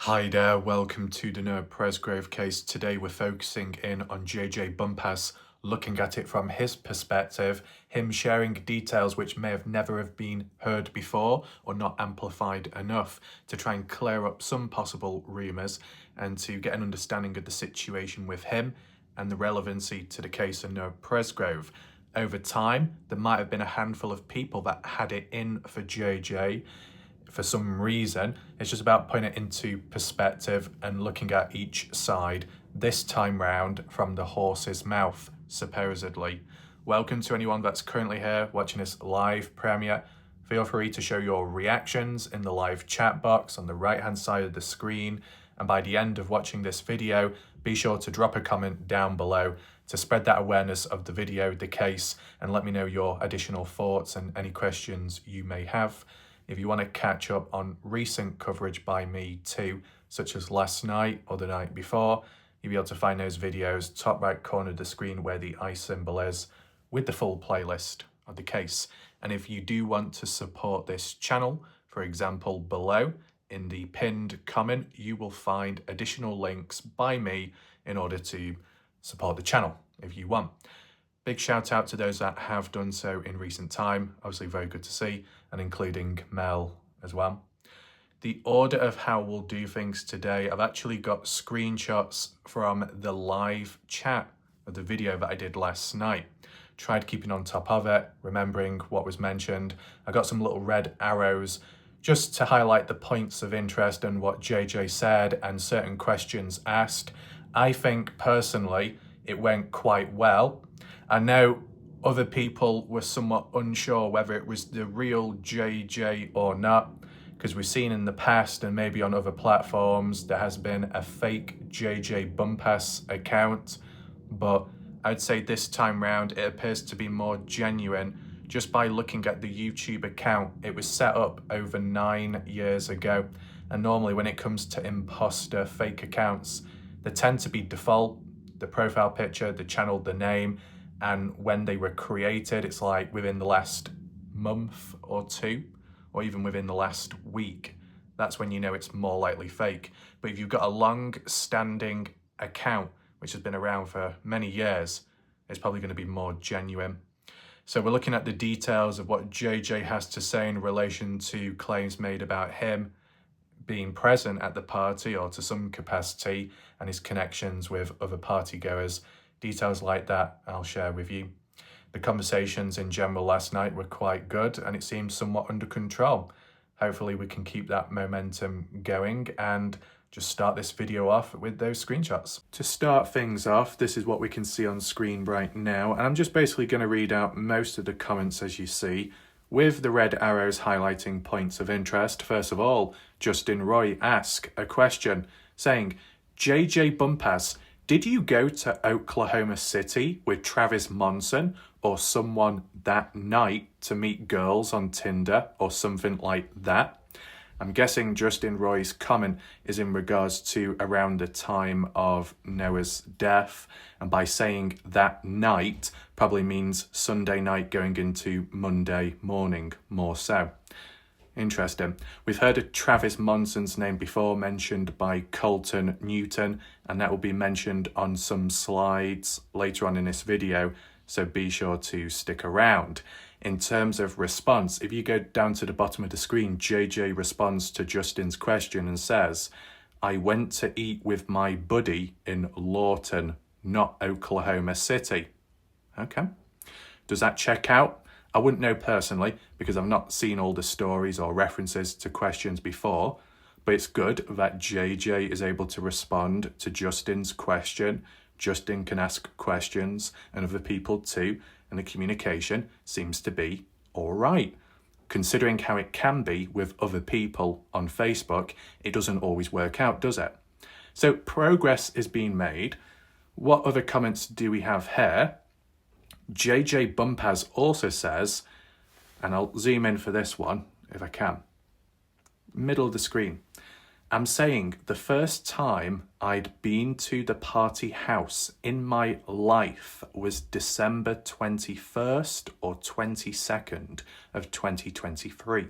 Hi there, welcome to the Noah Presgrove case. Today we're focusing in on JJ Bumpas, looking at it from his perspective, him sharing details which may have never have been heard before or not amplified enough to try and clear up some possible rumours and to get an understanding of the situation with him and the relevancy to the case of Noah Presgrove. Over time, there might have been a handful of people that had it in for JJ for some reason. It's just about putting it into perspective and looking at each side, this time round from the horse's mouth, supposedly. Welcome to anyone that's currently here watching this live premiere. Feel free to show your reactions in the live chat box on the right hand side of the screen, and by the end of watching this video, be sure to drop a comment down below to spread that awareness of the video, the case, and let me know your additional thoughts and any questions you may have. If you want to catch up on recent coverage by me too, such as last night or the night before, you'll be able to find those videos top right corner of the screen where the I symbol is, with the full playlist of the case. And if you do want to support this channel, for example, below in the pinned comment, you will find additional links by me in order to support the channel if you want. Big shout out to those that have done so in recent time, obviously very good to see, and including Mel as well. The order of how we'll do things today, I've actually got screenshots from the live chat of the video that I did last night. Tried keeping on top of it, remembering what was mentioned. I got some little red arrows just to highlight the points of interest and what JJ said and certain questions asked. I think personally it went quite well. I know other people were somewhat unsure whether it was the real JJ or not, because we've seen in the past and maybe on other platforms there has been a fake JJ Bumpas account, but I'd say this time round it appears to be more genuine just by looking at the YouTube account. It was set up over 9 years ago, and normally when it comes to imposter fake accounts, they tend to be default, the profile picture, the channel, the name, and when they were created, it's like within the last month or two, or even within the last week. That's when you know it's more likely fake. But if you've got a long-standing account, which has been around for many years, it's probably going to be more genuine. So we're looking at the details of what JJ has to say in relation to claims made about him being present at the party or to some capacity and his connections with other partygoers. Details like that I'll share with you. The conversations in general last night were quite good and it seems somewhat under control. Hopefully we can keep that momentum going and just start this video off with those screenshots. To start things off, this is what we can see on screen right now, and I'm just basically going to read out most of the comments as you see, with the red arrows highlighting points of interest. First of all, Justin Roy asked a question saying, JJ Bumpas, did you go to Oklahoma City with Travis Monson or someone that night to meet girls on Tinder or something like that? I'm guessing Justin Roy's comment is in regards to around the time of Noah's death, and by saying that night probably means Sunday night going into Monday morning, more so. Interesting. We've heard of Travis Monson's name before mentioned by Colton Newton, and that will be mentioned on some slides later on in this video, so be sure to stick around. In terms of response, if you go down to the bottom of the screen, JJ responds to Justin's question and says, I went to eat with my buddy in Lawton, not Oklahoma City. Okay. Does that check out? I wouldn't know personally because I've not seen all the stories or references to questions before, but it's good that JJ is able to respond to Justin's question. Justin can ask questions and other people too, and the communication seems to be all right. Considering how it can be with other people on Facebook, it doesn't always work out, does it? So progress is being made. What other comments do we have here? JJ Bumpas also says, and I'll zoom in for this one if I can, middle of the screen. I'm saying the first time I'd been to the party house in my life was December 21st or 22nd of 2023,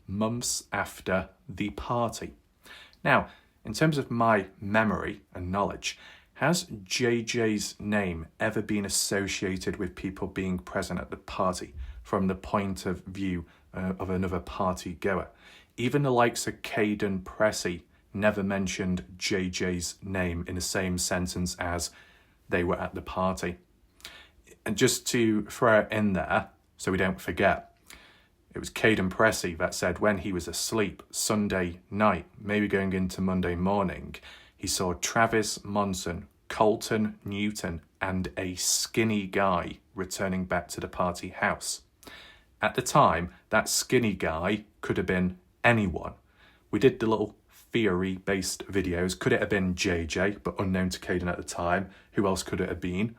months after the party. Now, in terms of my memory and knowledge, has JJ's name ever been associated with people being present at the party from the point of view of another party goer? Even the likes of Caden Pressey never mentioned JJ's name in the same sentence as they were at the party. And just to throw it in there, so we don't forget, it was Caden Pressey that said when he was asleep Sunday night, maybe going into Monday morning, he saw Travis Monson, Colton Newton, and a skinny guy returning back to the party house. At the time, that skinny guy could have been anyone. We did the little theory-based videos. Could it have been JJ, but unknown to Caden at the time? Who else could it have been?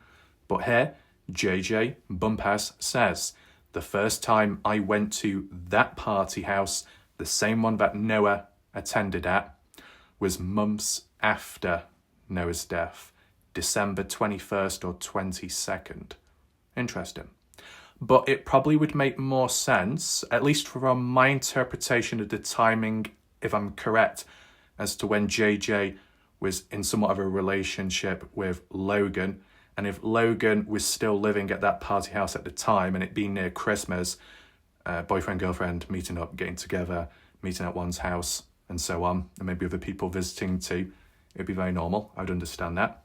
But here, JJ Bumpas says, the first time I went to that party house, the same one that Noah attended at, was months after Noah's death, December 21st or 22nd. Interesting. But it probably would make more sense, at least from my interpretation of the timing, if I'm correct, as to when JJ was in somewhat of a relationship with Logan. And if Logan was still living at that party house at the time and it being near Christmas, boyfriend, girlfriend, meeting up, getting together, meeting at one's house and so on, and maybe other people visiting too, it'd be very normal. I'd understand that.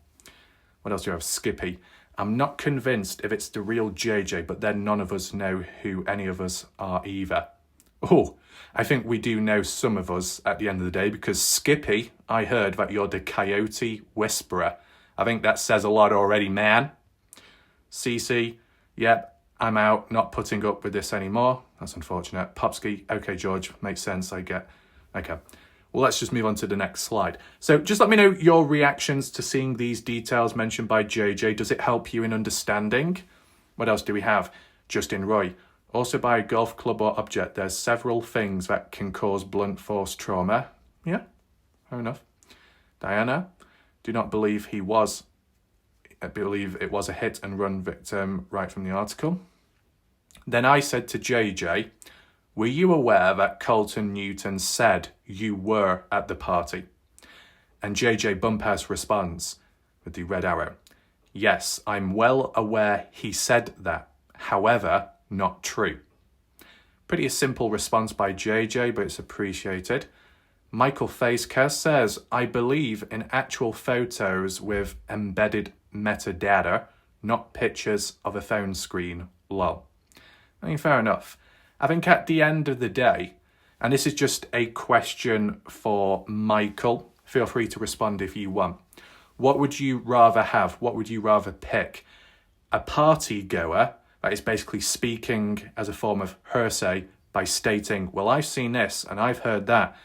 What else do you have? Skippy. I'm not convinced if it's the real JJ, but then none of us know who any of us are either. Oh, I think we do know some of us at the end of the day, because Skippy, I heard that you're the Coyote Whisperer. I think that says a lot already, man. CC, yep, I'm out, not putting up with this anymore. That's unfortunate. Popsky, okay, George, makes sense, I get. Okay, well, let's just move on to the next slide. So just let me know your reactions to seeing these details mentioned by JJ. Does it help you in understanding? What else do we have? Justin Roy. Also by a golf club or object, there's several things that can cause blunt force trauma. Yeah, fair enough. Diana, do not believe I believe it was a hit and run victim right from the article. Then I said to JJ, were you aware that Colton Newton said you were at the party? And JJ Bumpas responds with the red arrow. Yes, I'm well aware he said that. However, not true. Pretty a simple response by JJ, but it's appreciated. Michael Facecast says, I believe in actual photos with embedded metadata, not pictures of a phone screen. Lol. I mean, fair enough. I think at the end of the day, and this is just a question for Michael, feel free to respond if you want. What would you rather have? What would you rather pick? A party goer that is basically speaking as a form of hearsay by stating, well, I've seen this and I've heard that.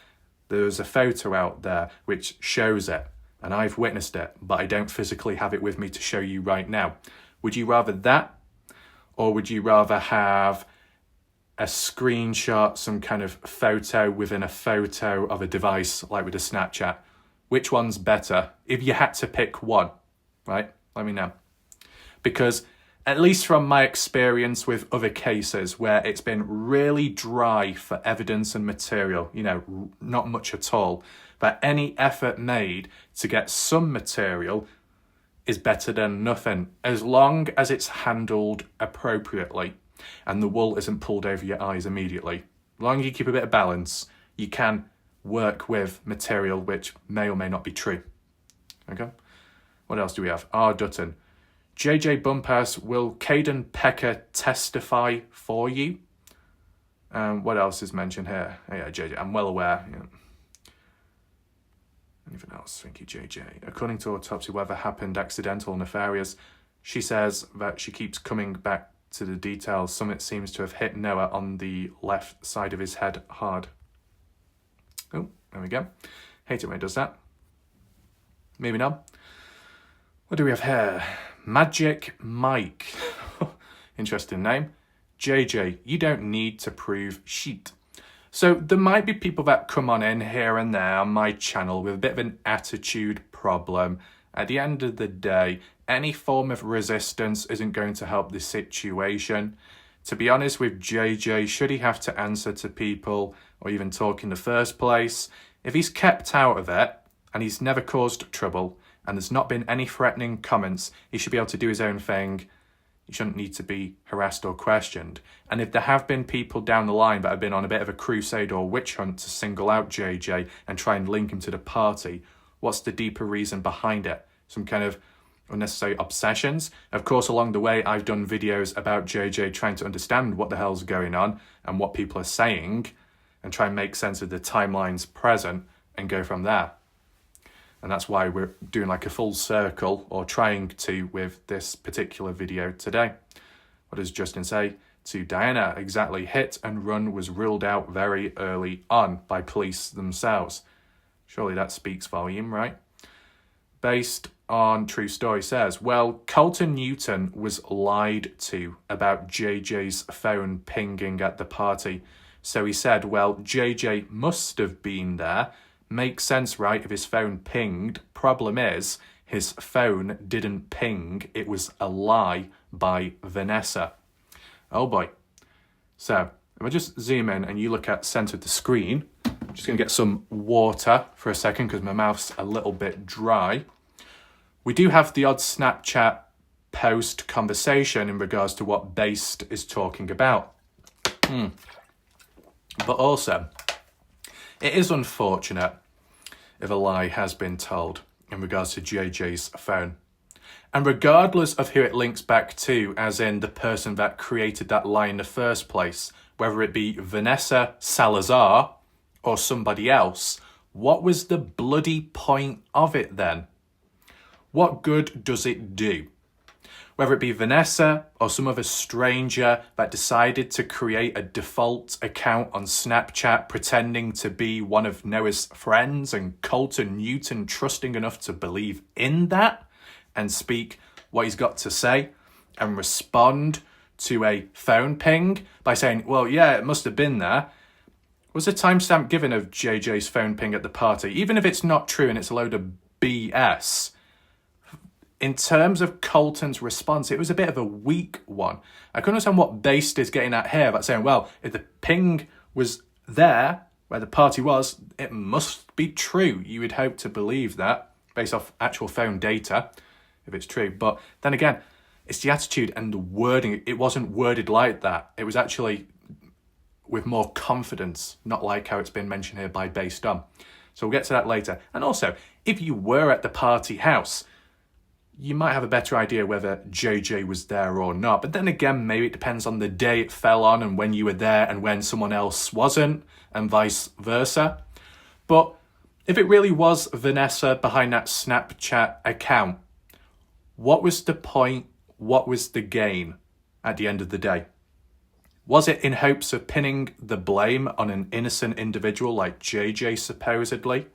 There's a photo out there which shows it and I've witnessed it, but I don't physically have it with me to show you right now. Would you rather that? Or would you rather have a screenshot, some kind of photo within a photo of a device like with a Snapchat? Which one's better? If you had to pick one, right? Let me know. Because at least from my experience with other cases where it's been really dry for evidence and material, not much at all, but any effort made to get some material is better than nothing, as long as it's handled appropriately and the wool isn't pulled over your eyes immediately. As long as you keep a bit of balance, you can work with material which may or may not be true. Okay? What else do we have? R. Dutton. JJ Bumpas, will Caden Pecker testify for you? What else is mentioned here? Oh, yeah, JJ, I'm well aware. Yeah. Anything else? Thank you, JJ. According to autopsy, whether happened accidental or nefarious, she says that she keeps coming back to the details. Summit seems to have hit Noah on the left side of his head hard. Oh, there we go. Hate it when it does that. Moving on. What do we have here? Magic Mike. Interesting name. JJ, you don't need to prove shit. So there might be people that come on in here and there on my channel with a bit of an attitude problem. At the end of the day, any form of resistance isn't going to help the situation. To be honest with JJ, should he have to answer to people or even talk in the first place, if he's kept out of it, and he's never caused trouble, and there's not been any threatening comments. He should be able to do his own thing. He shouldn't need to be harassed or questioned. And if there have been people down the line that have been on a bit of a crusade or witch hunt to single out JJ and try and link him to the party, what's the deeper reason behind it? Some kind of unnecessary obsessions? Of course, along the way, I've done videos about JJ trying to understand what the hell's going on and what people are saying and try and make sense of the timelines present and go from there. And that's why we're doing like a full circle, or trying to, with this particular video today. What does Justin say? To Diana, exactly. Hit and run was ruled out very early on by police themselves. Surely that speaks volume, right? Based on true story says, well, Colton Newton was lied to about JJ's phone pinging at the party. So he said, well, JJ must have been there. Makes sense, right, if his phone pinged. Problem is, his phone didn't ping. It was a lie by Vanessa. Oh boy. So, if I just zoom in and you look at center of the screen, I'm just going to get some water for a second because my mouth's a little bit dry. We do have the odd Snapchat post conversation in regards to what Based is talking about. But also, it is unfortunate if a lie has been told in regards to JJ's phone. And regardless of who it links back to, as in the person that created that lie in the first place, whether it be Vanessa Salazar or somebody else, what was the bloody point of it then? What good does it do? Whether it be Vanessa or some other stranger that decided to create a default account on Snapchat pretending to be one of Noah's friends, and Colton Newton trusting enough to believe in that and speak what he's got to say and respond to a phone ping by saying, well, yeah, it must have been there. Was a timestamp given of JJ's phone ping at the party? Even if it's not true and it's a load of BS, in terms of Colton's response, it was a bit of a weak one. I couldn't understand what Based is getting at here, about saying, well, if the ping was there, where the party was, it must be true. You would hope to believe that, based off actual phone data, if it's true. But then again, it's the attitude and the wording. It wasn't worded like that. It was actually with more confidence, not like how it's been mentioned here by Based on. So we'll get to that later. And also, if you were at the party house, you might have a better idea whether JJ was there or not. But then again, maybe it depends on the day it fell on and when you were there and when someone else wasn't, and vice versa. But if it really was Vanessa behind that Snapchat account, what was the point? What was the gain at the end of the day? Was it in hopes of pinning the blame on an innocent individual like JJ supposedly?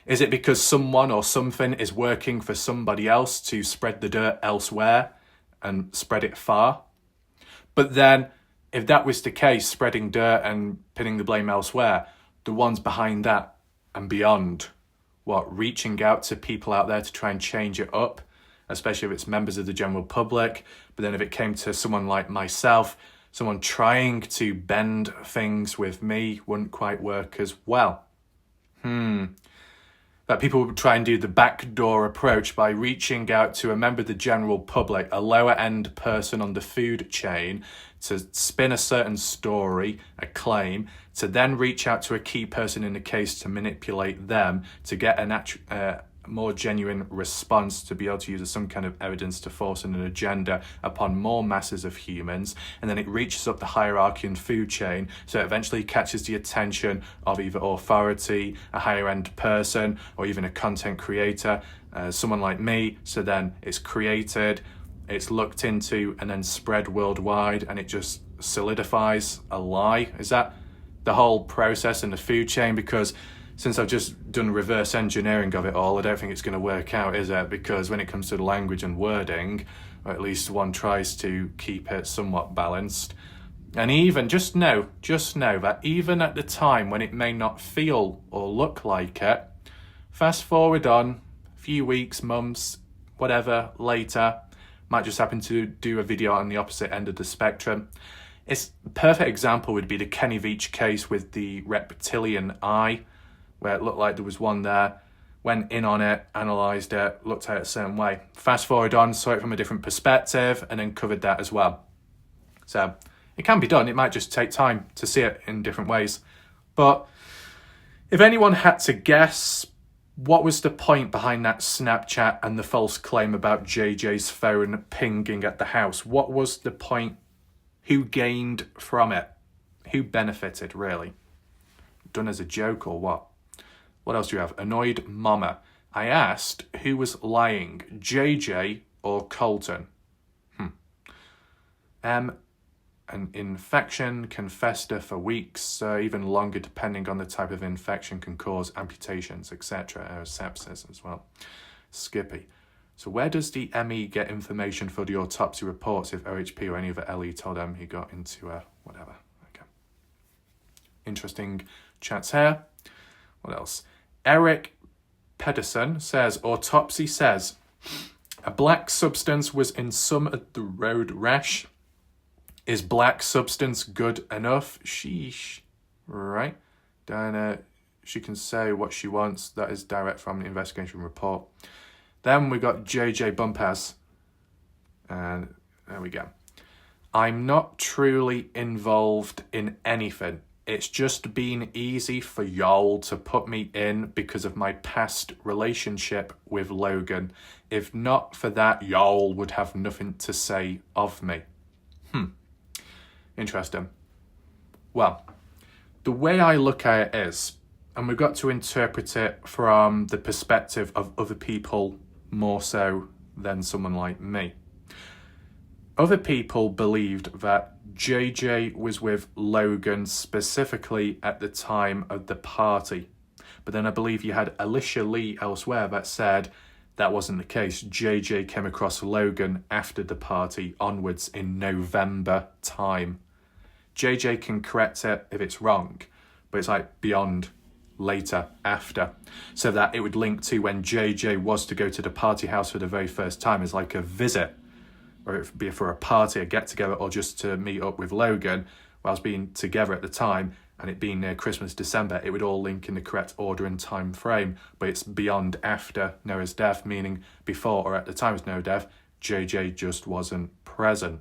Is it because someone or something is working for somebody else to spread the dirt elsewhere and spread it far? But then, if that was the case, spreading dirt and pinning the blame elsewhere, the ones behind that and beyond, reaching out to people out there to try and change it up, especially if it's members of the general public. But then if it came to someone like myself, someone trying to bend things with me wouldn't quite work as well. That people would try and do the backdoor approach by reaching out to a member of the general public, a lower end person on the food chain, to spin a certain story, a claim, to then reach out to a key person in the case to manipulate them to get a more genuine response, to be able to use as some kind of evidence to force an agenda upon more masses of humans. And then it reaches up the hierarchy and food chain, so it eventually catches the attention of either authority, a higher end person, or even a content creator, someone like me. So then it's created, it's looked into, and then spread worldwide, and it just solidifies a lie. Is that the whole process in the food chain? Because since I've just done reverse engineering of it all, I don't think it's going to work out, is it? Because when it comes to the language and wording, or at least one tries to keep it somewhat balanced. And even, just know that even at the time when it may not feel or look like it, fast forward on a few weeks, months, whatever, later, might just happen to do a video on the opposite end of the spectrum. It's a perfect example would be the Kenny Veach case with the reptilian eye, where it looked like there was one there, went in on it, analysed it, looked at it a certain way. Fast forward on, saw it from a different perspective, and then covered that as well. So it can be done. It might just take time to see it in different ways. But if anyone had to guess, what was the point behind that Snapchat and the false claim about JJ's phone pinging at the house? What was the point? Who gained from it? Who benefited, really? Done as a joke or what? What else do you have? Annoyed mama. I asked who was lying, JJ or Colton. An infection can fester for weeks, even longer depending on the type of infection, can cause amputations, etc. Or sepsis as well. Skippy. So where does the ME get information for the autopsy reports if OHP or any other LE told them he got into whatever? Okay. Interesting chats here. What else? Eric Pedersen says, autopsy says, a black substance was in some of the road rash. Is black substance good enough? Sheesh. Right. Diana, she can say what she wants. That is direct from the investigation report. Then we got JJ Bumpas. And there we go. I'm not truly involved in anything. It's just been easy for y'all to put me in because of my past relationship with Logan. If not for that, y'all would have nothing to say of me. Interesting. Well, the way I look at it is, and we've got to interpret it from the perspective of other people more so than someone like me. Other people believed that JJ was with Logan specifically at the time of the party. But then I believe you had Alicia Lee elsewhere that said that wasn't the case. JJ came across Logan after the party onwards in November time. JJ can correct it if it's wrong, but it's like beyond, later, after. So that it would link to when JJ was to go to the party house for the very first time as like a visit, or it would be for a party, a get-together, or just to meet up with Logan, whilst being together at the time, and it being near Christmas, December, it would all link in the correct order and time frame, but it's beyond after Noah's death, meaning before or at the time of Noah's death, JJ just wasn't present.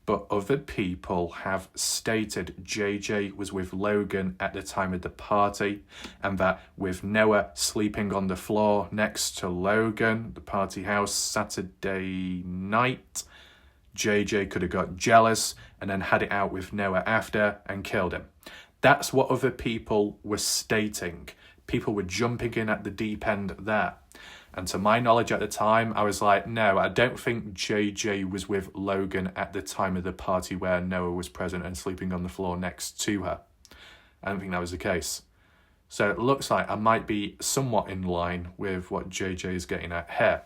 But other people have stated JJ was with Logan at the time of the party, and that with Noah sleeping on the floor next to Logan, the party house, Saturday night, JJ could have got jealous and then had it out with Noah after and killed him. That's what other people were stating. People were jumping in at the deep end there. And to my knowledge at the time, I was like, no, I don't think JJ was with Logan at the time of the party where Noah was present and sleeping on the floor next to her. I don't think that was the case. So it looks like I might be somewhat in line with what JJ is getting at here.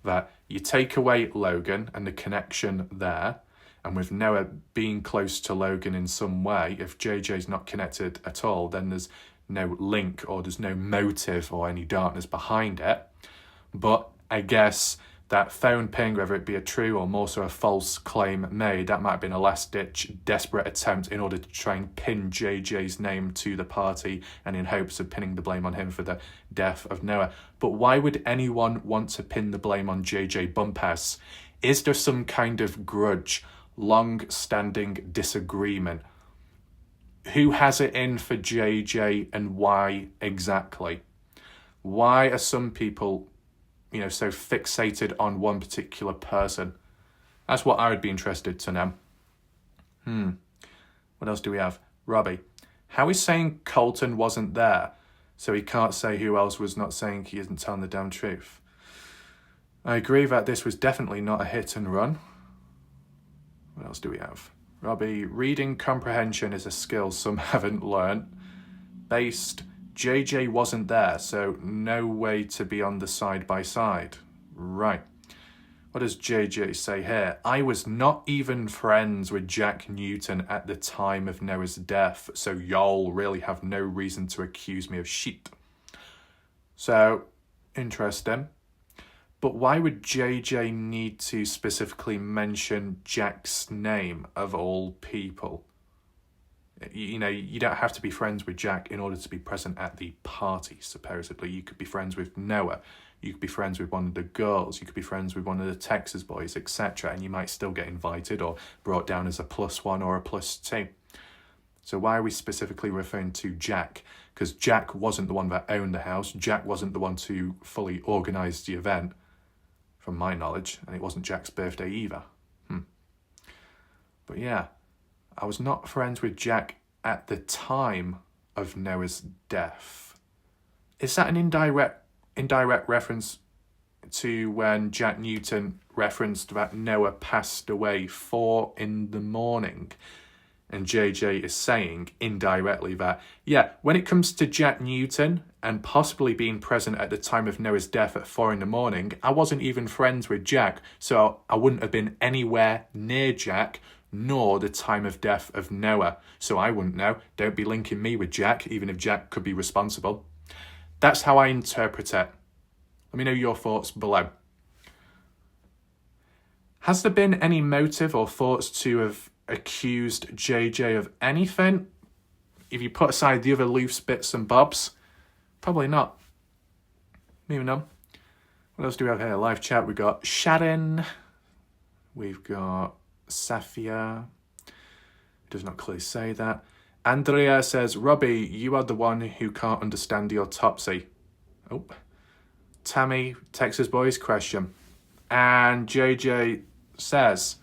That you take away Logan and the connection there, and with Noah being close to Logan in some way, if JJ's not connected at all, then there's no link or there's no motive or any darkness behind it. But I guess that phone ping, whether it be a true or more so a false claim made, that might have been a last-ditch desperate attempt in order to try and pin JJ's name to the party and in hopes of pinning the blame on him for the death of Noah. But why would anyone want to pin the blame on JJ Bumpas? Is there some kind of grudge, long-standing disagreement? Who has it in for JJ and why exactly? Why are some people, so fixated on one particular person? That's what I would be interested to know. What else do we have? Robbie. How is saying Colton wasn't there, so he can't say who else was not saying he isn't telling the damn truth? I agree that this was definitely not a hit and run. What else do we have? Robbie, reading comprehension is a skill some haven't learnt. Based, JJ wasn't there, so no way to be on the side by side. Right. What does JJ say here? I was not even friends with Jack Newton at the time of Noah's death, so y'all really have no reason to accuse me of shit. So, interesting. But why would JJ need to specifically mention Jack's name of all people? You know, you don't have to be friends with Jack in order to be present at the party, supposedly. You could be friends with Noah. You could be friends with one of the girls. You could be friends with one of the Texas boys, etc. And you might still get invited or brought down as a +1 or a +2. So why are we specifically referring to Jack? Because Jack wasn't the one that owned the house. Jack wasn't the one to fully organise the event, from my knowledge. And it wasn't Jack's birthday either. But yeah, I was not friends with Jack at the time of Noah's death. Is that an indirect reference to when Jack Newton referenced that Noah passed away 4 a.m? And JJ is saying indirectly that, yeah, when it comes to Jack Newton and possibly being present at the time of Noah's death at 4 a.m, I wasn't even friends with Jack, so I wouldn't have been anywhere near Jack, nor the time of death of Noah. So I wouldn't know. Don't be linking me with Jack, even if Jack could be responsible. That's how I interpret it. Let me know your thoughts below. Has there been any motive or thoughts to have accused JJ of anything? If you put aside the other loose bits and bobs, probably not. Moving on. What else do we have here? Live chat. We've got Sharon. We've got Safia. It does not clearly say that. Andrea says, Robbie, you are the one who can't understand the autopsy. Oh. Tammy, Texas boys, question. And JJ says,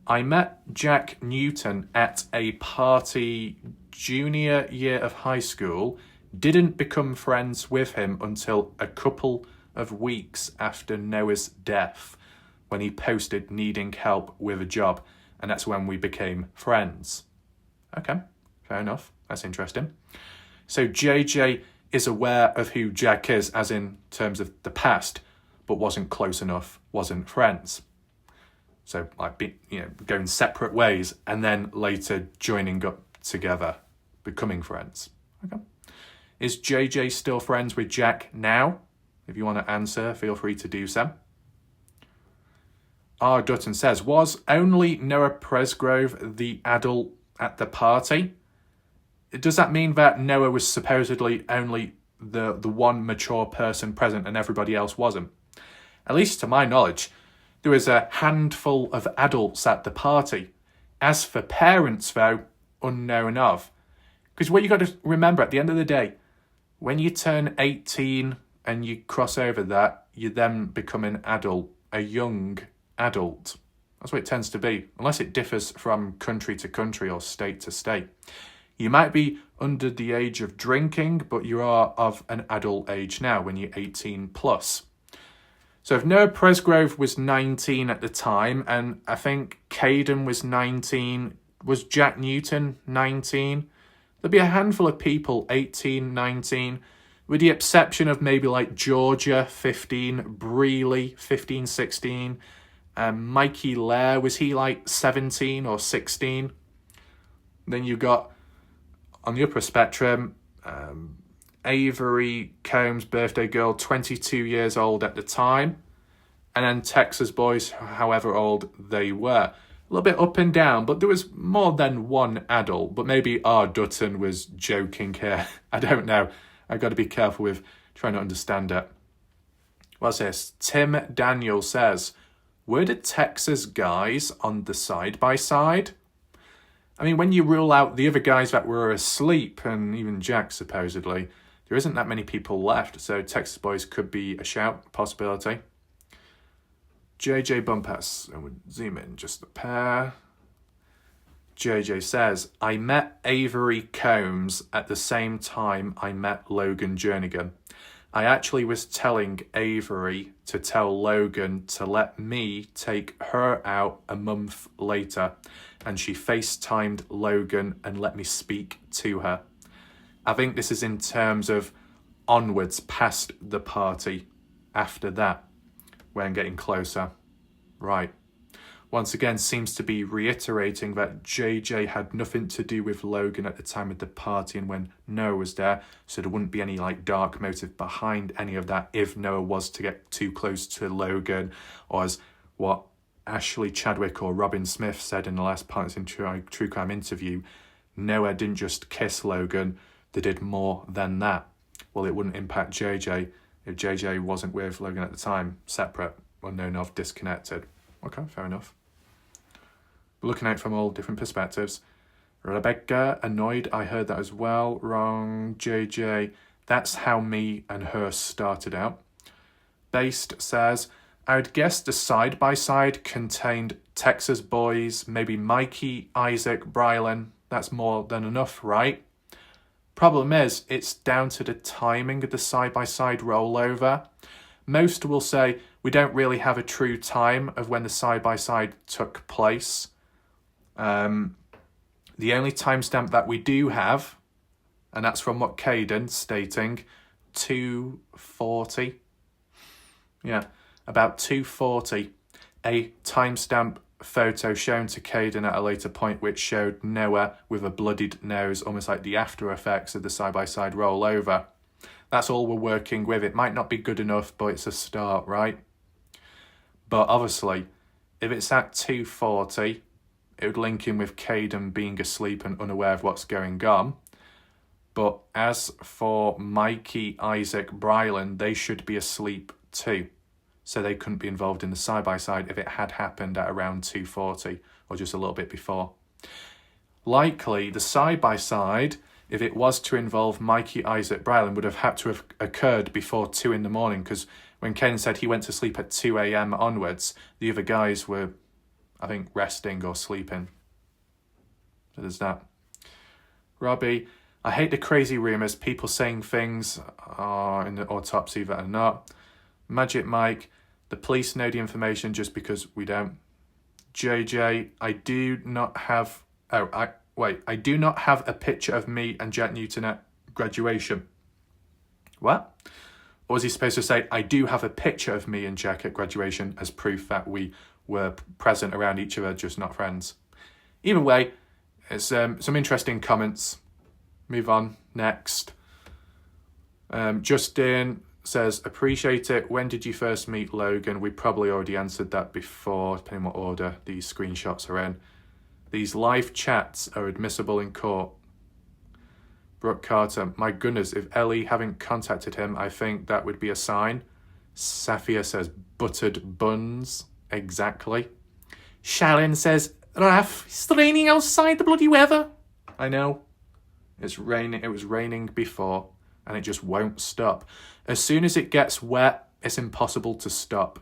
I met Jack Newton at a party junior year of high school, didn't become friends with him until a couple of weeks after Noah's death, when he posted needing help with a job, and that's when we became friends. Okay, fair enough. That's interesting. So JJ is aware of who Jack is, as in terms of the past, but wasn't close enough, wasn't friends. So like going separate ways and then later joining up together, becoming friends. Okay. Is JJ still friends with Jack now? If you want to answer, feel free to do so. R. Dutton says, was only Noah Presgrove the adult at the party? Does that mean that Noah was supposedly only the one mature person present and everybody else wasn't? At least to my knowledge, there was a handful of adults at the party. As for parents, though, unknown of. Because what you got to remember, at the end of the day, when you turn 18 and you cross over that, you then become an adult, a young adult. That's what it tends to be, unless it differs from country to country or state to state. You might be under the age of drinking, but you are of an adult age now when you're 18 plus. So if Noah Presgrove was 19 at the time, and I think Caden was 19, was Jack Newton 19? There'd be a handful of people 18, 19, with the exception of maybe like Georgia 15, Breeley 15, 16, Mikey Lair, was he like 17 or 16? Then you got on the upper spectrum, Avery Combs, birthday girl, 22 years old at the time. And then Texas boys, however old they were. A little bit up and down, but there was more than one adult. But maybe R. Dutton was joking here. I don't know. I've got to be careful with trying to understand it. What's this? Tim Daniel says, were the Texas guys on the side-by-side? I mean, when you rule out the other guys that were asleep, and even Jack supposedly, there isn't that many people left, so Texas boys could be a shout, possibility. JJ Bumpas, and we'll zoom in just a pair. JJ says, I met Avery Combs at the same time I met Logan Jernigan. I actually was telling Avery to tell Logan to let me take her out a month later, and she FaceTimed Logan and let me speak to her. I think this is in terms of onwards past the party after that, when getting closer. Right. Once again, seems to be reiterating that JJ had nothing to do with Logan at the time of the party and when Noah was there, so there wouldn't be any like dark motive behind any of that if Noah was to get too close to Logan, or as what Ashley Chadwick or Robin Smith said in the last Partners in True Crime interview, Noah didn't just kiss Logan, they did more than that. Well, it wouldn't impact JJ if JJ wasn't with Logan at the time, separate, unknown of, disconnected. Okay, fair enough. But looking at it from all different perspectives. Rebecca, annoyed, I heard that as well. Wrong, JJ. That's how me and her started out. Based says, I would guess the side-by-side contained Texas boys, maybe Mikey, Isaac, Brylan. That's more than enough, right? Problem is, it's down to the timing of the side-by-side rollover. Most will say we don't really have a true time of when the side-by-side took place. The only timestamp that we do have, and that's from what Caden stating, 2:40. Yeah, about 2:40. A timestamp photo shown to Caden at a later point which showed Noah with a bloodied nose, almost like the after effects of the side-by-side rollover. That's all we're working with. It might not be good enough, but it's a start, right? But obviously, if it's at 2:40, it would link in with Caden being asleep and unaware of what's going on. But as for Mikey, Isaac, Brylan, they should be asleep too. So they couldn't be involved in the side-by-side if it had happened at around 2:40 or just a little bit before. Likely, the side-by-side, if it was to involve Mikey, Isaac, Brylan, would have had to have occurred before 2 in the morning, because when Ken said he went to sleep at 2 a.m. onwards, the other guys were, I think, resting or sleeping. So there's that. Robbie, I hate the crazy rumours, people saying things in the autopsy that are not. Magic Mike, the police know the information just because we don't. JJ, I do not have a picture of me and Jack Newton at graduation. What? Or was he supposed to say, I do have a picture of me and Jack at graduation as proof that we were present around each other, just not friends? Either way, it's some interesting comments. Move on, next. Justin says, appreciate it. When did you first meet Logan? We probably already answered that before, depending on what order these screenshots are in. These live chats are admissible in court. Brooke Carter, my goodness, if Ellie haven't contacted him, I think that would be a sign. Safia says, buttered buns. Exactly. Shalyn says, Raf, it's raining outside the bloody weather. I know. It's raining. It was raining before, and it just won't stop. As soon as it gets wet, it's impossible to stop,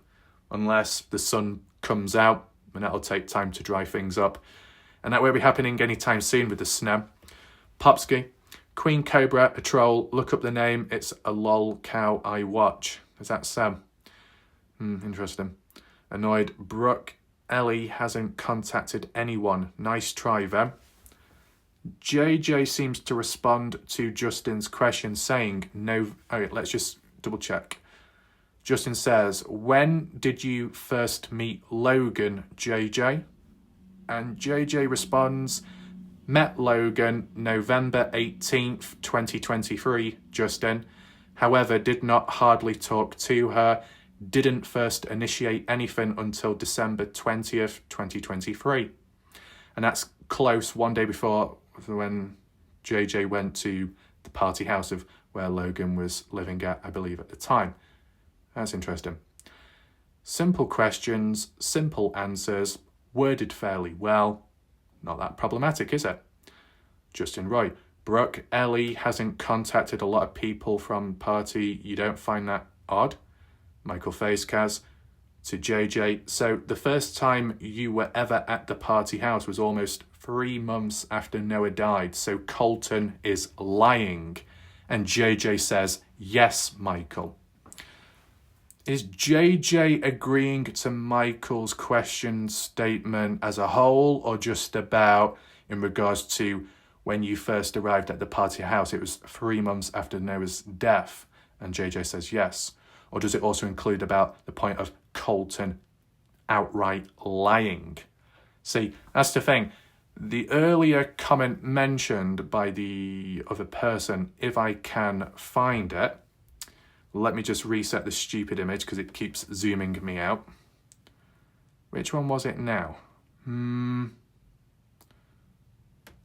unless the sun comes out, and that'll take time to dry things up. And that won't be happening anytime soon with the snow. Popsky, Queen Cobra, a troll. Look up the name. It's a lol cow I watch. Is that Sam? Interesting. Annoyed. Brooke, Ellie hasn't contacted anyone. Nice try, them. JJ seems to respond to Justin's question saying no. Okay, let's just double check. Justin says, when did you first meet Logan, JJ? And JJ responds, met Logan November 18th, 2023, Justin. However, did not hardly talk to her. Didn't first initiate anything until December 20th, 2023. And that's close, one day before when JJ went to the party house of where Logan was living at, I believe, at the time. That's interesting. Simple questions, simple answers, worded fairly well. Not that problematic, is it? Justin Roy. Brooke, Ellie hasn't contacted a lot of people from party. You don't find that odd? Michael Facecaz. To JJ, so the first time you were ever at the party house was almost 3 months after Noah died, so Colton is lying. And JJ says, yes, Michael. Is JJ agreeing to Michael's question statement as a whole, or just about in regards to when you first arrived at the party house, it was 3 months after Noah's death? And JJ says yes. Or does it also include about the point of Colton outright lying? See, that's the thing. The earlier comment mentioned by the other person, if I can find it, let me just reset the stupid image because it keeps zooming me out. Which one was it now?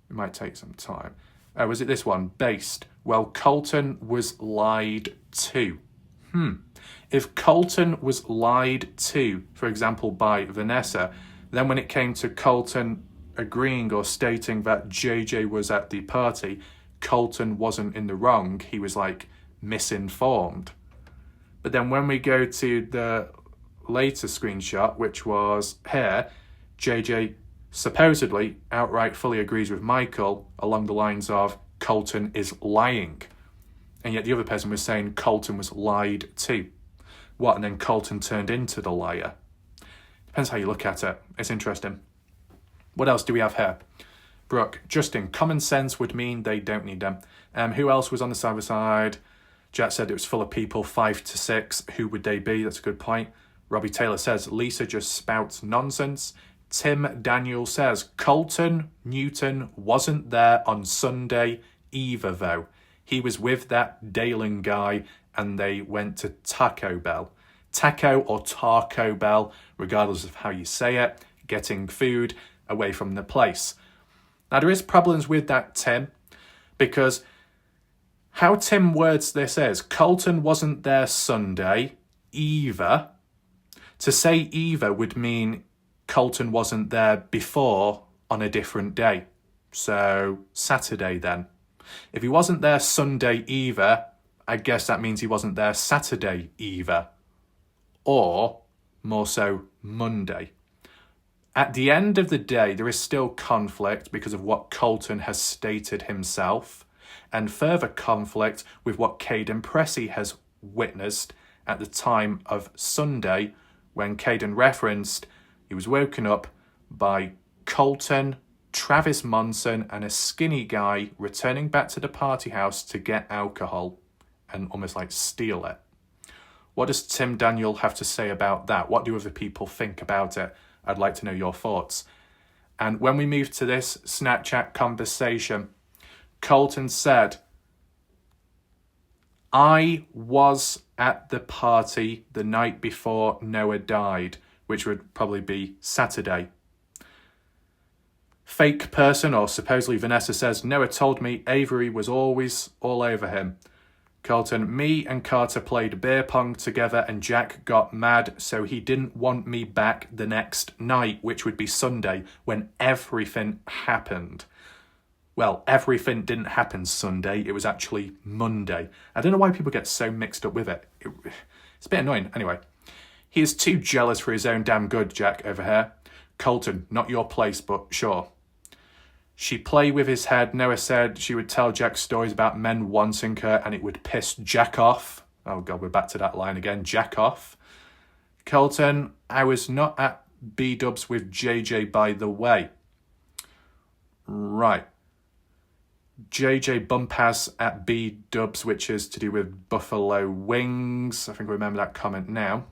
It might take some time. Was it this one? Based. Well, Colton was lied to. If Colton was lied to, for example, by Vanessa, then when it came to Colton agreeing or stating that JJ was at the party, Colton wasn't in the wrong. He was like misinformed. But then when we go to the later screenshot, which was here, JJ supposedly outright fully agrees with Michael along the lines of Colton is lying. And yet the other person was saying Colton was lied to. What? And then Colton turned into the liar. Depends how you look at it. It's interesting. What else do we have here? Brooke, Justin, common sense would mean they don't need them. Who else was on the other side? Jack said it was full of people, 5 to 6. Who would they be? That's a good point. Robbie Taylor says Lisa just spouts nonsense. Tim Daniel says Colton Newton wasn't there on Sunday either, though. He was with that Dalen guy and they went to Taco Bell. Taco or Taco Bell, regardless of how you say it, getting food away from the place. Now, there is problems with that, Tim, because how Tim words this is, Colton wasn't there Sunday either. To say either would mean Colton wasn't there before on a different day. So, Saturday then. If he wasn't there Sunday either, I guess that means he wasn't there Saturday either. Or, more so, Monday. At the end of the day, there is still conflict because of what Colton has stated himself, and further conflict with what Caden Pressey has witnessed at the time of Sunday, when Caden referenced he was woken up by Colton, Travis Monson, and a skinny guy returning back to the party house to get alcohol and almost like steal it. What does Tim Daniel have to say about that? What do other people think about it? I'd like to know your thoughts. And when we move to this Snapchat conversation, Colton said, I was at the party the night before Noah died, which would probably be Saturday. Fake person, or supposedly Vanessa, says, Noah told me Avery was always all over him. Colton, me and Carter played beer pong together and Jack got mad, so he didn't want me back the next night, which would be Sunday, when everything happened. Well, everything didn't happen Sunday, it was actually Monday. I don't know why people get so mixed up with it. It's a bit annoying. Anyway, he is too jealous for his own damn good, Jack, over here. Colton, not your place, but sure. She play with his head. Noah said she would tell Jack stories about men wanting her and it would piss Jack off. Oh God, we're back to that line again. Jack off. Colton, I was not at B-dubs with JJ, by the way. Right. JJ Bumpas at B-dubs, which is to do with Buffalo Wings. I think I remember that comment now.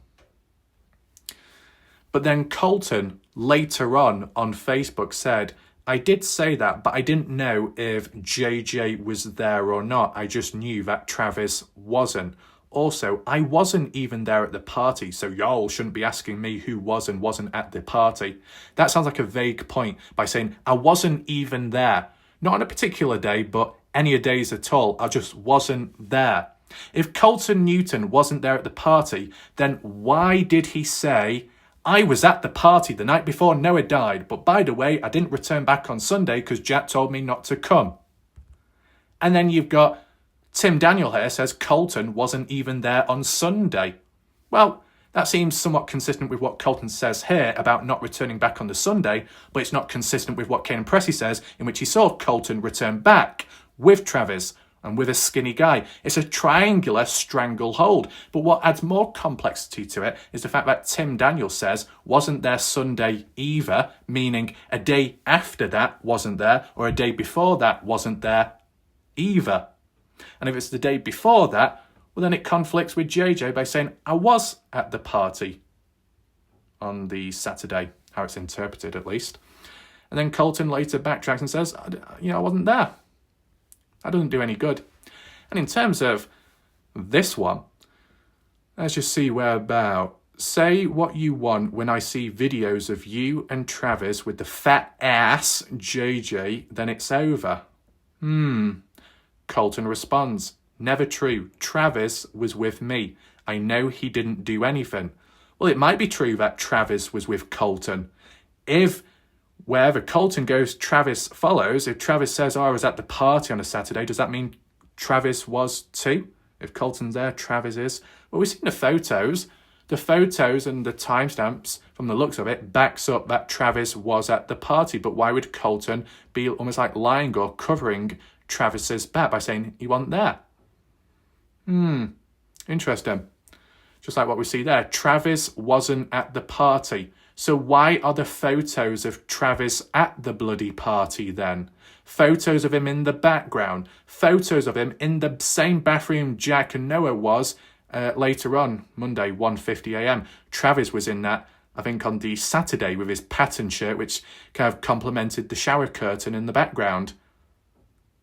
But then Colton later on Facebook said, I did say that, but I didn't know if JJ was there or not. I just knew that Travis wasn't. Also, I wasn't even there at the party, so y'all shouldn't be asking me who was and wasn't at the party. That sounds like a vague point by saying, I wasn't even there. Not on a particular day, but any days at all. I just wasn't there. If Colton Newton wasn't there at the party, then why did he say, I was at the party the night before Noah died, but by the way, I didn't return back on Sunday because Jack told me not to come. And then you've got Tim Daniel here says Colton wasn't even there on Sunday. Well, that seems somewhat consistent with what Colton says here about not returning back on the Sunday, but it's not consistent with what Caden Pressey says, in which he saw Colton return back with Travis and with a skinny guy. It's a triangular stranglehold. But what adds more complexity to it is the fact that Tim Daniel says wasn't there Sunday either, meaning a day after that wasn't there, or a day before that wasn't there either. And if it's the day before that, well, then it conflicts with JJ by saying, I was at the party on the Saturday, how it's interpreted at least. And then Colton later backtracks and says, I wasn't there. That doesn't do any good. And in terms of this one, let's just see where about say what you want when I see videos of you and Travis with the fat ass JJ, then it's over. Colton responds, never true. Travis was with me. I know he didn't do anything. Well, it might be true that Travis was with Colton. If wherever Colton goes, Travis follows. If Travis says, I was at the party on a Saturday, does that mean Travis was too? If Colton's there, Travis is. Well, we've seen the photos. The photos and the timestamps, from the looks of it, backs up that Travis was at the party. But why would Colton be almost like lying or covering Travis's back by saying he wasn't there? Interesting. Just like what we see there, Travis wasn't at the party. So why are the photos of Travis at the bloody party then? Photos of him in the background. Photos of him in the same bathroom Jack and Noah was later on, Monday, 1:50 a.m. Travis was in that, I think, on the Saturday with his pattern shirt, which kind of complemented the shower curtain in the background.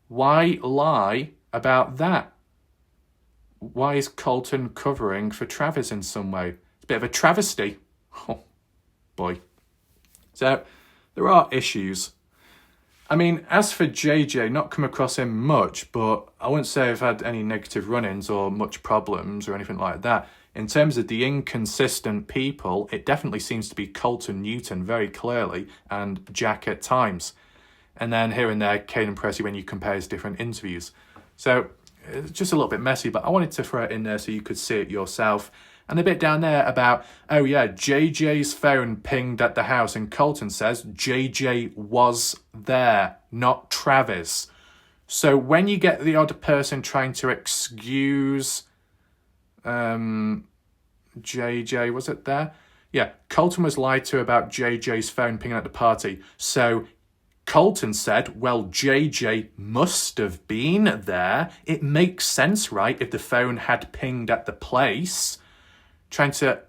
Why lie about that? Why is Colton covering for Travis in some way? It's a bit of a travesty. Oh, boy. So, there are issues. I mean, as for JJ, not come across him much, but I wouldn't say I've had any negative run-ins or much problems or anything like that. In terms of the inconsistent people, it definitely seems to be Colton Newton very clearly and Jack at times. And then here and there, Caden Pressey when you compare his different interviews. So, it's just a little bit messy, but I wanted to throw it in there so you could see it yourself. And a bit down there about, oh yeah, JJ's phone pinged at the house and Colton says JJ was there, not Travis. So when you get the odd person trying to excuse JJ, was it there? Yeah, Colton was lied to about JJ's phone pinging at the party. So Colton said, well, JJ must have been there. It makes sense, right, if the phone had pinged at the place. Trying to,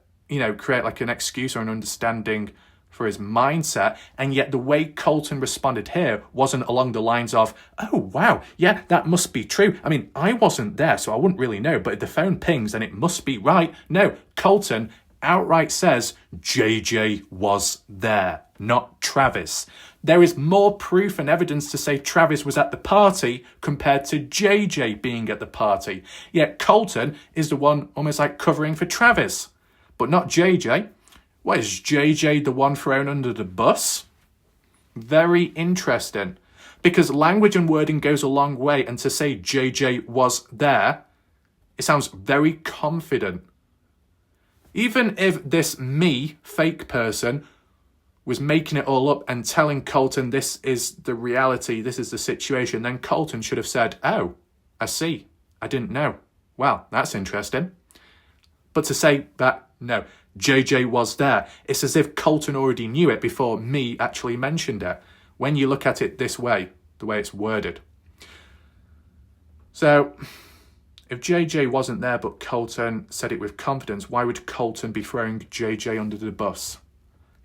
create like an excuse or an understanding for his mindset. And yet the way Colton responded here wasn't along the lines of, oh, wow, yeah, that must be true. I mean, I wasn't there, so I wouldn't really know. But if the phone pings, then it must be right. No, Colton outright says JJ was there, not Travis. There is more proof and evidence to say Travis was at the party compared to JJ being at the party. Yet Colton is the one almost like covering for Travis, but not JJ. What, is JJ the one thrown under the bus? Very interesting, because language and wording goes a long way, and to say JJ was there, it sounds very confident. Even if this fake person, was making it all up and telling Colton this is the reality, this is the situation, then Colton should have said, oh, I see, I didn't know. Well, that's interesting. But to say that, no, JJ was there, it's as if Colton already knew it before me actually mentioned it, when you look at it this way, the way it's worded. So, if JJ wasn't there but Colton said it with confidence, why would Colton be throwing JJ under the bus,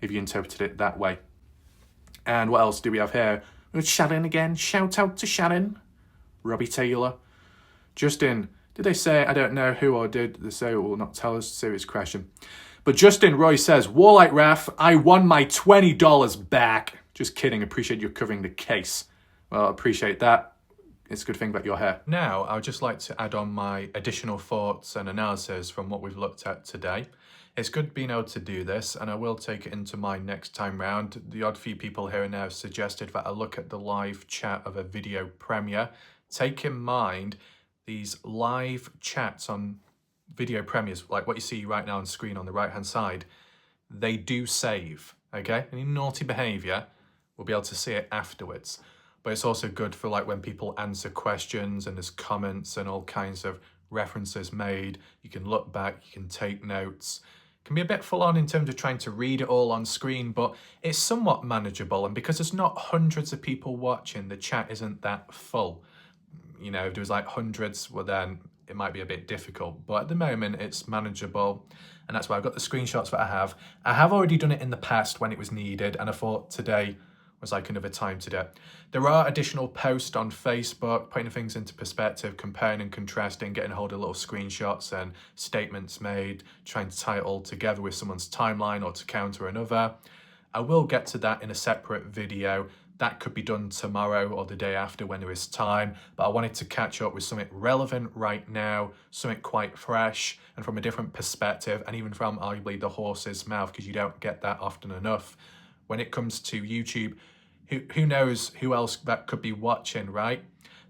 if you interpreted it that way? And what else do we have here? Shannon again. Shout out to Shannon. Robbie Taylor. Justin. Did they say, I don't know who, or did they say it will not tell us? Serious question. But Justin Roy says, Warlight Raf, I won my $20 back. Just kidding. Appreciate you covering the case. Well, I appreciate that. It's a good thing that you're here. Now, I would just like to add on my additional thoughts and analysis from what we've looked at today. It's good being able to do this, and I will take it into my next time round. The odd few people here and there have suggested that I look at the live chat of a video premiere. Take in mind, these live chats on video premieres, like what you see right now on screen on the right-hand side, they do save, okay? Any naughty behaviour, we'll be able to see it afterwards. But it's also good for like when people answer questions and there's comments and all kinds of references made. You can look back, you can take notes. Can be a bit full on in terms of trying to read it all on screen, but it's somewhat manageable. And because there's not hundreds of people watching, the chat isn't that full. You know, if there was like hundreds, well then it might be a bit difficult. But at the moment, it's manageable. And that's why I've got the screenshots that I have. I have already done it in the past when it was needed. And I thought today was like another time to do it. There are additional posts on Facebook, putting things into perspective, comparing and contrasting, getting hold of little screenshots and statements made, trying to tie it all together with someone's timeline or to counter another. I will get to that in a separate video. That could be done tomorrow or the day after when there is time, but I wanted to catch up with something relevant right now, something quite fresh and from a different perspective, and even from arguably the horse's mouth, because you don't get that often enough. When it comes to YouTube, who knows who else that could be watching, right?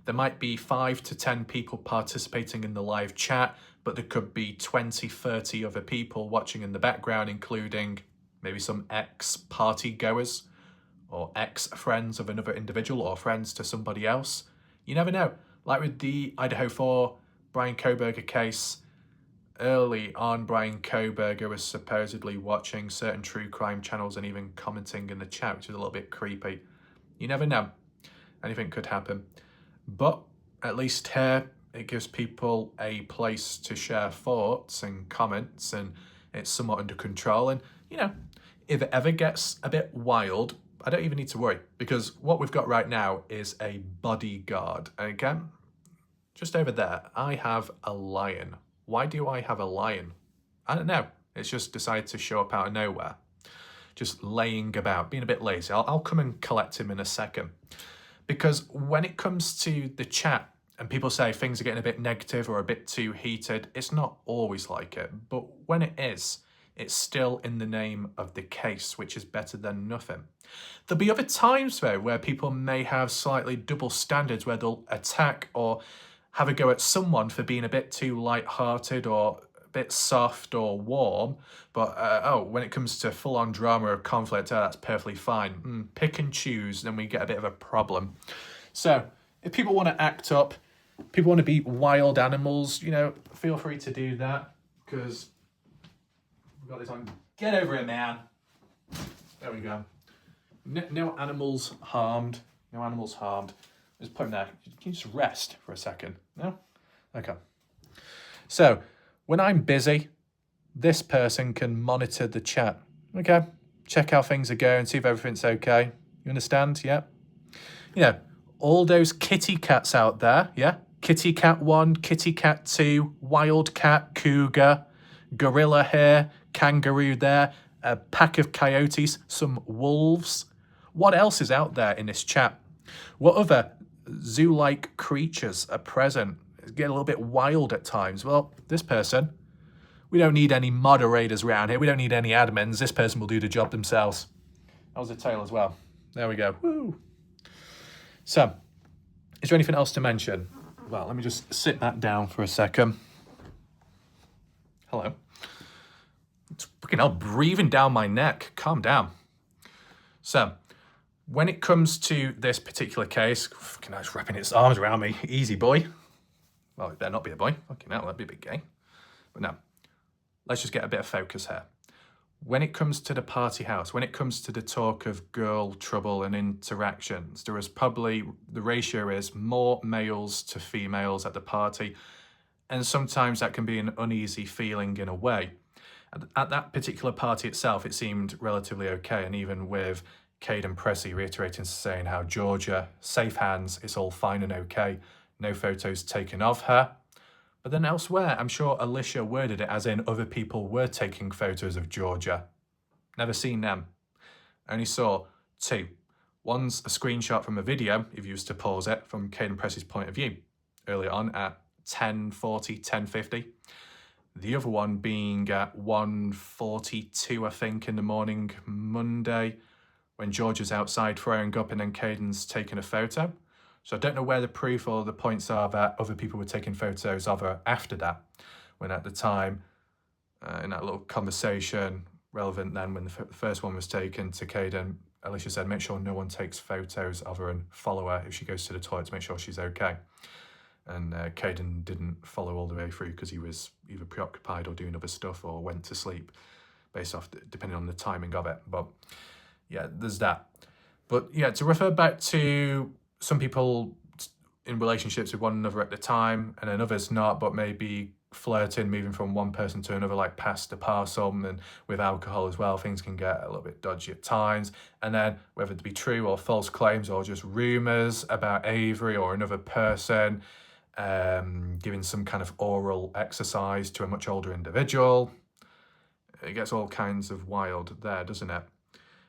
There might be 5 to 10 people participating in the live chat, but there could be 20, 30 other people watching in the background, including maybe some ex-party goers or ex-friends of another individual or friends to somebody else. You never know. Like with the Idaho 4 Brian Koberger case, early on, Brian Koberger was supposedly watching certain true crime channels and even commenting in the chat, which is a little bit creepy. You never know. Anything could happen. But at least here, it gives people a place to share thoughts and comments, and it's somewhat under control. And, you know, if it ever gets a bit wild, I don't even need to worry, because what we've got right now is a bodyguard. And again, just over there, I have a lion. Why do I have a lion? I don't know. It's just decided to show up out of nowhere. Just laying about, being a bit lazy. I'll come and collect him in a second. Because when it comes to the chat and people say things are getting a bit negative or a bit too heated, it's not always like it. But when it is, it's still in the name of the case, which is better than nothing. There'll be other times, though, where people may have slightly double standards, where they'll attack or have a go at someone for being a bit too light-hearted or a bit soft or warm. But, when it comes to full-on drama or conflict, that's perfectly fine. Pick and choose, then we get a bit of a problem. So, if people want to act up, people want to be wild animals, you know, feel free to do that, because we've got this on. Get over it, man. There we go. No animals harmed. No animals harmed. Just put him there. Can you just rest for a second? No? Okay. So, when I'm busy, this person can monitor the chat. Okay? Check how things are going, see if everything's okay. You understand? Yeah? You know, all those kitty cats out there, yeah? Kitty cat 1, kitty cat 2, wild cat, cougar, gorilla here, kangaroo there, a pack of coyotes, some wolves. What else is out there in this chat? What other zoo-like creatures are present? It's getting a little bit wild at times. Well, this person, we don't need any moderators around here. We don't need any admins. This person will do the job themselves. That was a tail as well. There we go. Woo. So, is there anything else to mention? Well, let me just sit back down for a second. Hello. It's fucking hell, breathing down my neck. Calm down. So, when it comes to this particular case, fucking hell, it's wrapping its arms around me. Easy, boy. Well, it better not be a boy. Fucking hell, that'd be a bit gay. But no, let's just get a bit of focus here. When it comes to the party house, when it comes to the talk of girl trouble and interactions, there is probably, the ratio is more males to females at the party. And sometimes that can be an uneasy feeling in a way. At that particular party itself, it seemed relatively okay. And even with Cade and Pressy reiterating, saying how Georgia, safe hands, it's all fine and okay. No photos taken of her. But then elsewhere, I'm sure Alicia worded it as in other people were taking photos of Georgia. Never seen them. Only saw 2. One's a screenshot from a video, if you was to pause it, from Cade and Pressy's point of view, earlier on at 10:40, 10:50. The other one being at 1:42, I think, in the morning Monday, when Georgia's outside throwing up and then Caden's taking a photo. So I don't know where the proof or the points are that other people were taking photos of her after that, when at the time, in that little conversation, relevant then when the first one was taken to Caden, Alicia said, make sure no one takes photos of her and follow her if she goes to the toilet to make sure she's okay. And Caden didn't follow all the way through because he was either preoccupied or doing other stuff or went to sleep, based off, depending on the timing of it. But yeah, there's that. But yeah, to refer back to some people in relationships with one another at the time and then others not, but maybe flirting, moving from one person to another, like past the parcel, and with alcohol as well, things can get a little bit dodgy at times. And then whether it be true or false claims or just rumours about Avery or another person giving some kind of oral exercise to a much older individual, it gets all kinds of wild there, doesn't it?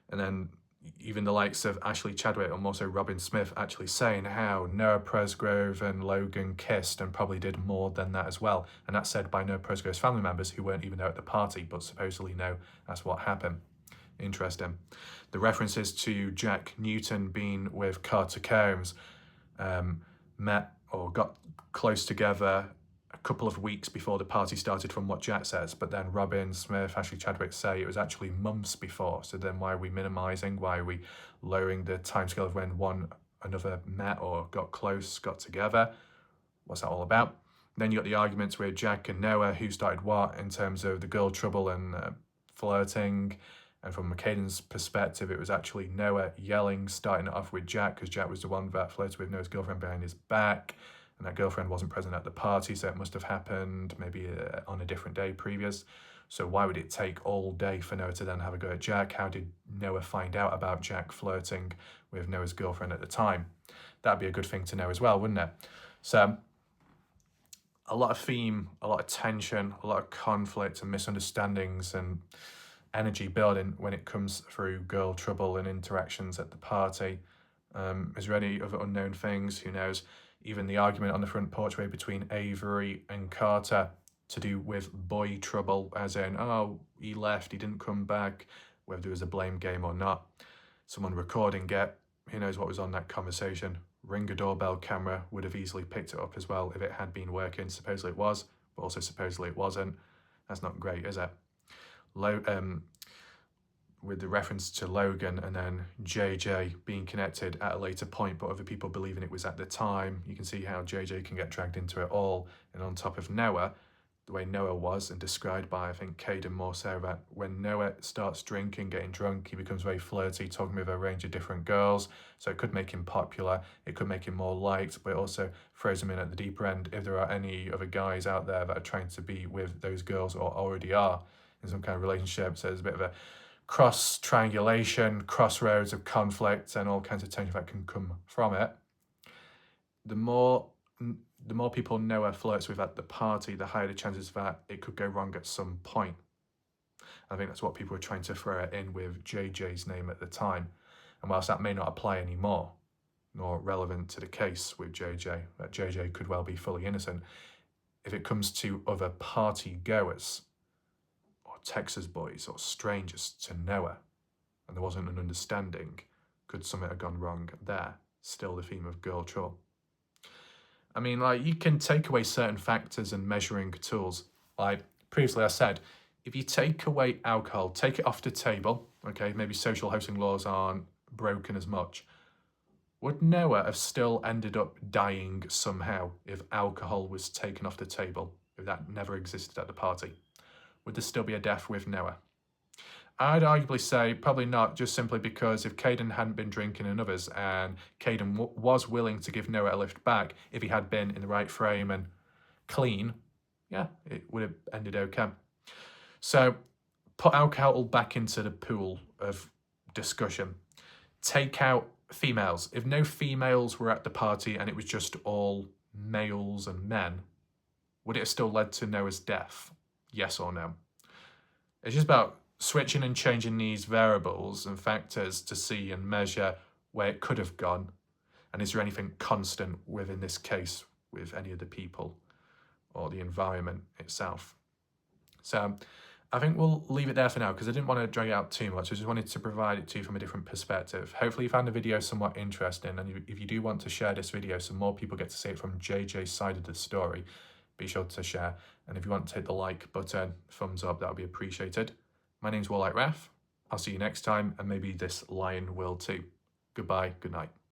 And then even the likes of Ashley Chadwick and also Robin Smith actually saying how Noah Presgrove and Logan kissed and probably did more than that as well. And that's said by Noah Presgrove's family members who weren't even there at the party, but supposedly know that's what happened. Interesting. The references to Jack Newton being with Carter Combs, met or got close together a couple of weeks before the party started from what Jack says, but then Robin Smith, Ashley Chadwick say it was actually months before. So then why are we minimising? Why are we lowering the timescale of when one another met or got close, got together? What's that all about? Then you got the arguments with Jack and Noah, who started what in terms of the girl trouble and flirting. And from Caden's perspective, it was actually Noah yelling, starting it off with Jack, because Jack was the one that flirted with Noah's girlfriend behind his back. And that girlfriend wasn't present at the party, so it must have happened maybe on a different day previous. So why would it take all day for Noah to then have a go at Jack? How did Noah find out about Jack flirting with Noah's girlfriend at the time? That'd be a good thing to know as well, wouldn't it? So a lot of theme, a lot of tension, a lot of conflict and misunderstandings and energy building when it comes through girl trouble and interactions at the party. Is there any other unknown things? Who knows? Even the argument on the front porchway between Avery and Carter to do with boy trouble, as in, oh, he left, he didn't come back, whether there was a blame game or not. Someone recording it, who knows what was on that conversation. Ring a doorbell camera would have easily picked it up as well if it had been working. Supposedly it was, but also supposedly it wasn't. That's not great, is it? With the reference to Logan and then JJ being connected at a later point, but other people believing it was at the time, you can see how JJ can get dragged into it all. And on top of Noah, the way Noah was and described by, I think, Caden more so, that when Noah starts drinking, getting drunk, he becomes very flirty, talking with a range of different girls. So it could make him popular, it could make him more liked, but it also throws him in at the deeper end if there are any other guys out there that are trying to be with those girls or already are in some kind of relationship. So there's a bit of a cross-triangulation, crossroads of conflict and all kinds of tension that can come from it. The more people Noah flirts with at the party, the higher the chances that it could go wrong at some point. I think that's what people were trying to throw it in with JJ's name at the time. And whilst that may not apply anymore, nor relevant to the case with JJ, that JJ could well be fully innocent, if it comes to other party goers, Texas boys or strangers to Noah, and there wasn't an understanding, could something have gone wrong there? Still the theme of girl trouble. I mean, like, you can take away certain factors and measuring tools. Like previously I said, if you take away alcohol, take it off the table, okay, maybe social housing laws aren't broken as much. Would Noah have still ended up dying somehow if alcohol was taken off the table, if that never existed at the party? Would there still be a death with Noah? I'd arguably say probably not, just simply because if Caden hadn't been drinking and others, and Caden was willing to give Noah a lift back if he had been in the right frame and clean, yeah, it would have ended okay. So put alcohol back into the pool of discussion. Take out females. If no females were at the party and it was just all males and men, would it have still led to Noah's death? Yes or no? It's just about switching and changing these variables and factors to see and measure where it could have gone. And is there anything constant within this case with any of the people or the environment itself? So I think we'll leave it there for now because I didn't want to drag it out too much. I just wanted to provide it to you from a different perspective. Hopefully you found the video somewhat interesting. And if you do want to share this video so more people get to see it from JJ's side of the story, be sure to share. And if you want to hit the like button, thumbs up, that would be appreciated. My name's Warlike Raf. I'll see you next time, and maybe this lion will too. Goodbye, good night.